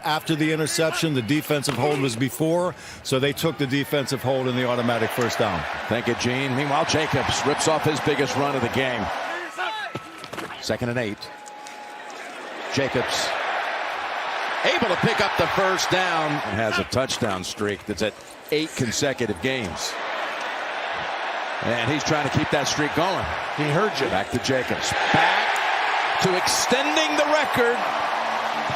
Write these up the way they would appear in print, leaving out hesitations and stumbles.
after the interception. The defensive hold was before, so they took the defensive hold in the automatic first down. Thank you, Gene. Meanwhile, Jacobs rips off his biggest run of the game. 2nd and 8. Jacobs able to pick up the first down and has a touchdown streak that's at 8 consecutive games. And he's trying to keep that streak going. He heard you. Back to Jacobs. Back to extending the record.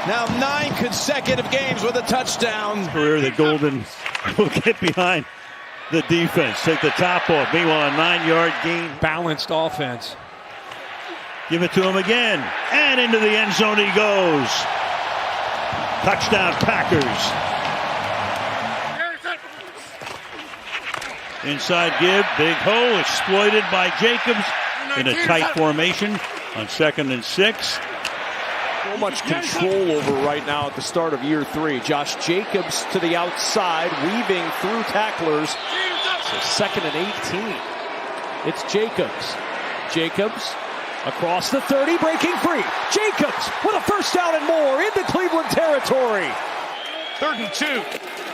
Now 9 consecutive games with a touchdown. Career that Golden will get behind the defense. Take the top off. Meanwhile, a 9-yard gain. Balanced offense. Give it to him again. And into the end zone he goes. Touchdown Packers. Inside give. Big hole exploited by Jacobs in a tight formation on 2nd and 6. So much control over right now at the start of year 3. Josh Jacobs to the outside, weaving through tacklers. So 2nd and 18. It's Jacobs. Jacobs across the 30, breaking free. Jacobs with a first down and more into Cleveland territory. 3rd and 2.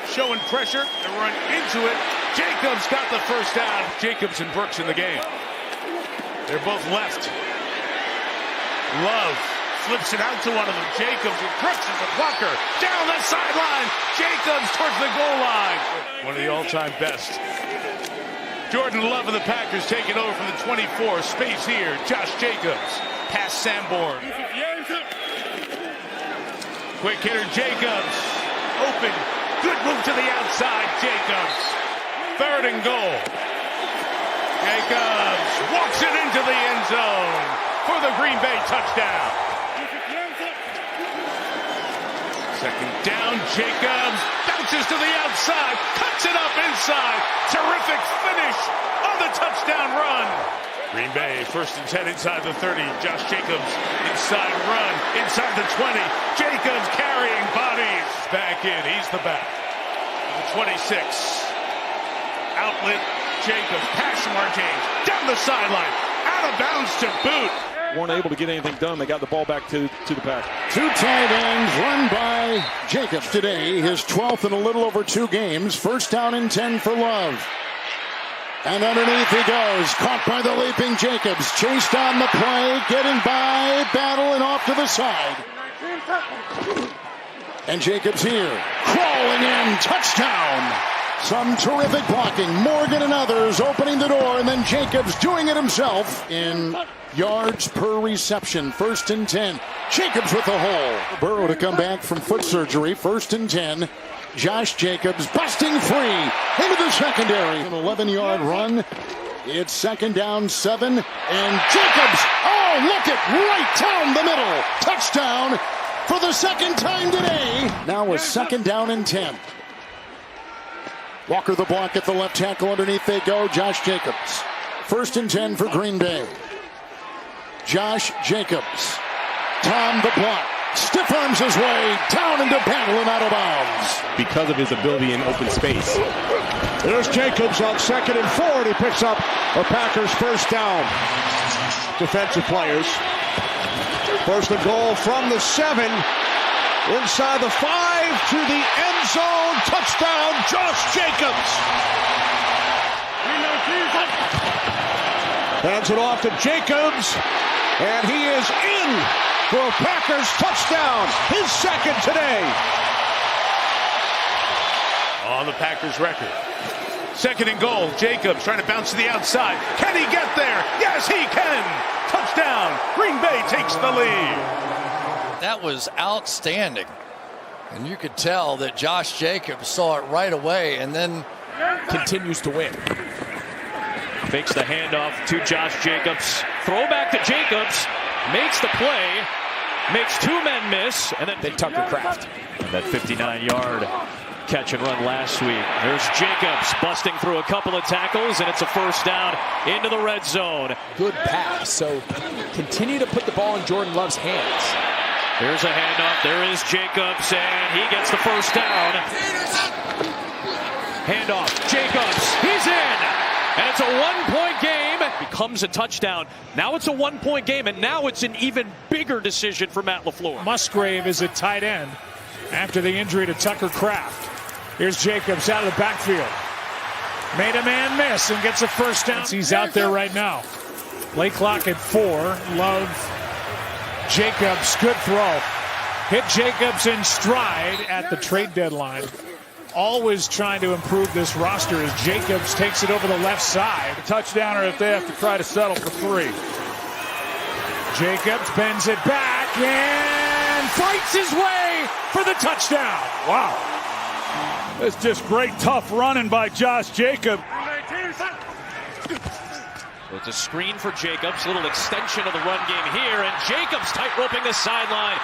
Showing pressure to run into it. Jacobs got the first down. Jacobs and Brooks in the game. They're both left. Love flips it out to one of them. Jacobs with Brooks as a blocker. Down the sideline. Jacobs towards the goal line. One of the all-time best. Jordan Love of the Packers taking over from the 24. Space here. Josh Jacobs. Past Sanborn. Quick hitter Jacobs. Open. Good move to the outside. Jacobs. 3rd and goal. Jacobs walks it into the end zone for the Green Bay touchdown. 2nd down, Jacobs bounces to the outside, cuts it up inside. Terrific finish on the touchdown run. Green Bay, 1st and 10 inside the 30. Josh Jacobs inside run, inside the 20. Jacobs carrying bodies. Back in, he's the back. The 26. Outlet, Jacobs, pass Shamar James, down the sideline, out of bounds to boot. Weren't able to get anything done. They got the ball back to the Packers. 2 tight ends run by Jacobs today. His 12th in a little over 2 games. 1st down and 10 for Love. And underneath he goes. Caught by the leaping Jacobs. Chased on the play. Getting by. Battle and off to the side. And Jacobs here. Crawling in. Touchdown. Some terrific blocking. Morgan and others opening the door. And then Jacobs doing it himself in yards per reception. 1st and 10. Jacobs with the hole. Burrow to come back from foot surgery. 1st and 10. Josh Jacobs busting free into the secondary. An 11-yard run. It's 2nd down 7. And Jacobs, oh, look it, right down the middle. Touchdown for the 2nd time today. Now a 2nd down and 10. Walker the block at the left tackle. Underneath they go. Josh Jacobs. 1st and 10 for Green Bay. Josh Jacobs. Tom the block. Stiff arms his way down into battle and out of bounds. Because of his ability in open space. There's Jacobs on 2nd and 4. And he picks up a Packers first down. Defensive players. 1st and goal from the 7. Inside the 5 to the end zone. Touchdown, Josh Jacobs. Hands it off to Jacobs. And he is in for a Packers touchdown. His 2nd today. On the Packers record. 2nd and goal. Jacobs trying to bounce to the outside. Can he get there? Yes, he can. Touchdown. Green Bay takes the lead. That was outstanding. And you could tell that Josh Jacobs saw it right away and then Continues to win. Fakes the handoff to Josh Jacobs. Throw back to Jacobs. Makes the play. Makes 2 men miss. And then Tucker Kraft. That 59-yard catch and run last week. There's Jacobs busting through a couple of tackles, and it's a first down into the red zone. Good pass. So continue to put the ball in Jordan Love's hands. There's a handoff. There is Jacobs, and he gets the first down. Handoff. Jacobs. He's in. And it's a 1-point game. Becomes a touchdown. Now it's a 1-point game, and now it's an even bigger decision for Matt LaFleur. Musgrave is a tight end. after the injury to Tucker Kraft. Here's Jacobs out of the backfield. Made a man miss and gets a first down. He's out there right now. Play clock at 4. Love. Jacobs, good throw. Hit Jacobs in stride at the trade deadline. Always trying to improve this roster as Jacobs takes it over the left side. Touchdown, or if they have to try to settle for 3. Jacobs bends it back and fights his way for the touchdown. Wow. It's just great, tough running by Josh Jacobs. So it's a screen for Jacobs, a little extension of the run game here, and Jacobs tight-roping the sideline.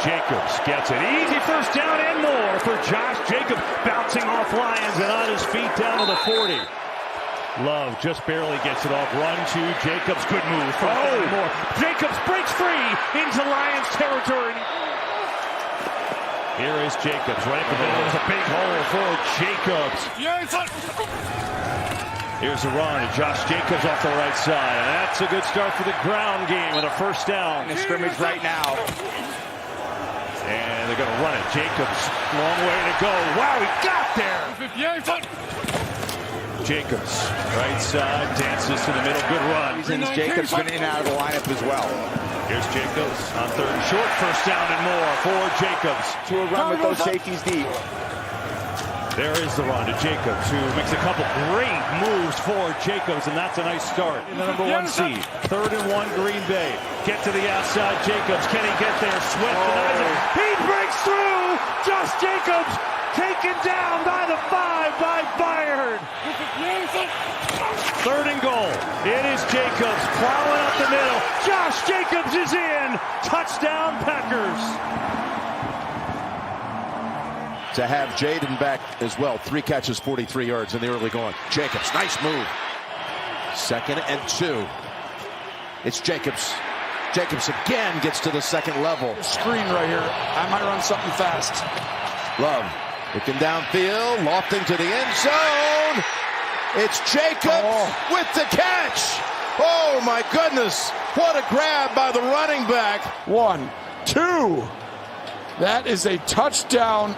Jacobs gets it. Easy first down and more for Josh Jacobs, bouncing off Lions and on his feet down to the 40. Love just barely gets it off. Run to Jacobs. Good move. More. Jacobs breaks free into Lions territory. Here is Jacobs right at the middle. There's a big hole for Jacobs. Here's a run to Josh Jacobs off the right side. And that's a good start for the ground game with a first down. In a scrimmage right now. And they're going to run it. Jacobs, long way to go. Wow, he got there. Jacobs, right side, dances to the middle. Good run. Jacobs been in and out of the lineup as well. Here's Jacobs on third and short. First down and more for Jacobs. To a run with those safeties deep. There is the run to Jacobs, who makes a couple great moves for Jacobs, and that's a nice start. In the number 1 seed, 3rd and 1, Green Bay. Get to the outside, Jacobs. Can he get there? Swift denies it. He breaks through! Josh Jacobs taken down by the 5 by Bayard. 3rd and goal. It is Jacobs plowing up the middle. Josh Jacobs is in. Touchdown, Packers. To have Jaden back as well. 3 catches, 43 yards in the early going. Jacobs, nice move. 2nd and 2. It's Jacobs. Jacobs again gets to the second level. Screen right here. I might run something fast. Love looking downfield, lofting to the end zone. It's Jacobs with the catch. Oh my goodness. What a grab by the running back. 1, 2. That is a touchdown.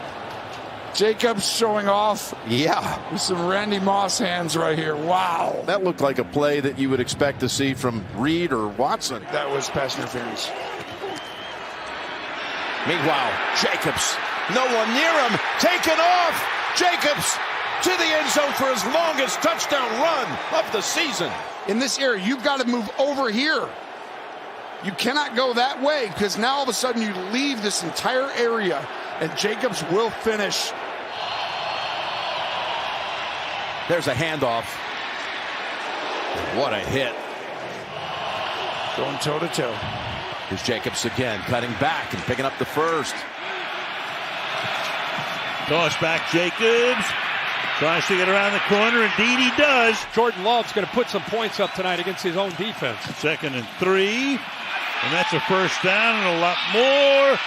Jacobs showing off. Yeah. With some Randy Moss hands right here. Wow. That looked like a play that you would expect to see from Reed or Watson. That was pass interference. Meanwhile, Jacobs, no one near him, taken off. Jacobs to the end zone for his longest touchdown run of the season. In this area, you've got to move over here. You cannot go that way because now all of a sudden you leave this entire area and Jacobs will finish. There's a handoff. What a hit. Going toe-to-toe. Here's Jacobs again, cutting back and picking up the first. Toss back Jacobs. Tries to get around the corner. Indeed he does. Jordan Love's going to put some points up tonight against his own defense. 2nd and 3. And that's a first down and a lot more.